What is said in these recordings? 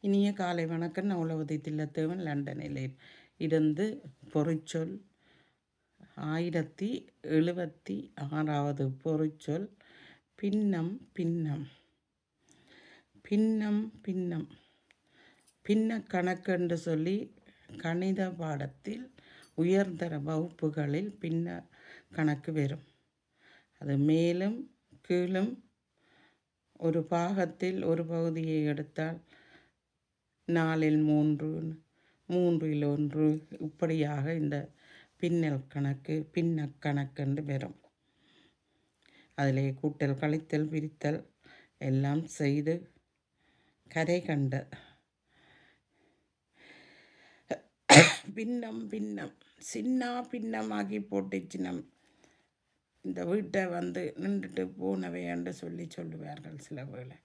இனிய காலை வணக்கம். நான் உளவதி தில்லத்தேவன் லண்டனில் இருந்து பொறிச்சொல் 1076வது பொறிச்சொல் பின்னம் பின்னம் பின்னம் பின்னம் பின்ன கணக்கு என்று சொல்லி கணித பாடத்தில் உயர்தர வகுப்புகளில் பின்ன கணக்கு வரும். அது மேலும் கீழும் ஒரு பாகத்தில் ஒரு பகுதியை எடுத்தால் 4இல் 3, 3இல் 1 இப்படியாக இந்த பின்னல் கணக்கு பின்ன கணக்கென்று வரும். அதிலே கூட்டல் கழித்தல் பிரித்தல் எல்லாம் செய்து கரை கண்ட பின்னம் பின்னம் சின்ன பின்னமாகி போட்டு சின்னம் இந்த வீட்டை நின்றுட்டு போனவை என்று சொல்லுவார்கள் சில வேளை,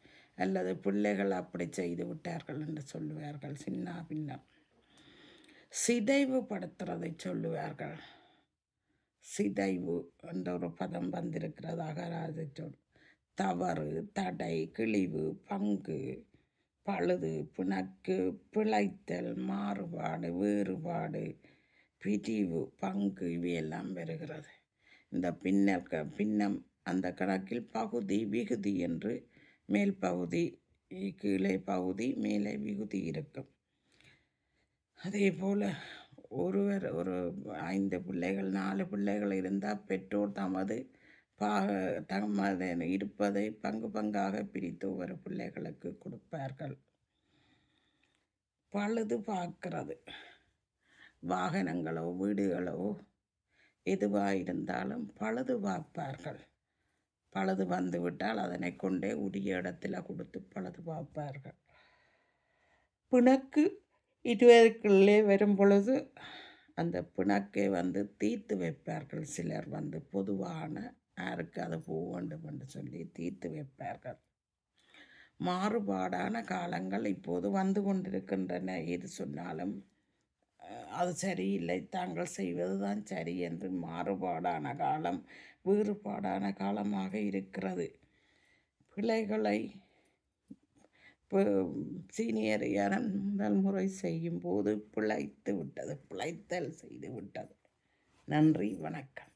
அல்லது பிள்ளைகள் அப்படி செய்து விட்டார்கள் என்று சொல்லுவார்கள். சின்ன பின்னம் சிதைவுபடுத்துறதை சொல்லுவார்கள். சிதைவு என்ற ஒரு பதம் வந்திருக்கிறதாக அது சொல். தவறு, தடை, கிழிவு, பங்கு, பழுது, பிணக்கு, பிழைத்தல், மாறுபாடு, வேறுபாடு, பிரிவு, பங்கு இவையெல்லாம் வருகிறது. இந்த பின்னம் அந்த கணக்கில் பகுதி விகுதி என்று மேல் பகுதி கீழே பகுதி மேலே விகுதி இருக்கும். அதே போல் ஒரு 5 பிள்ளைகள் 4 பிள்ளைகள் இருந்தால் பெற்றோர் தமது இருப்பதை பங்கு பங்காக பிரித்து ஒவ்வொரு பிள்ளைகளுக்கு கொடுப்பார்கள். பழுது பார்க்கிறது, வாகனங்களோ வீடுகளோ எதுவாக இருந்தாலும் பழுது பார்ப்பார்கள். பழுது வந்துவிட்டால் அதனை கொண்டே உரிய இடத்துல கொடுத்து பழுது பார்ப்பார்கள். பிணக்கு இருவருக்குள்ளே வரும் பொழுது அந்த பிணக்கை தீர்த்து வைப்பார்கள். சிலர் பொதுவான யாருக்கு அது போக வேண்டும் என்று சொல்லி தீர்த்து வைப்பார்கள். மாறுபாடான காலங்கள் இப்போது வந்து கொண்டிருக்கின்றன. எது சொன்னாலும் அது சரியில்லை, தாங்கள் செய்வது தான் சரி என்று மாறுபாடான காலம் வேறுபாடான காலமாக இருக்கிறது. பிள்ளைகளை சீனியர் யாரும் முதல் முறை செய்யும் போது பிழைத்தல் செய்து விட்டது. நன்றி, வணக்கம்.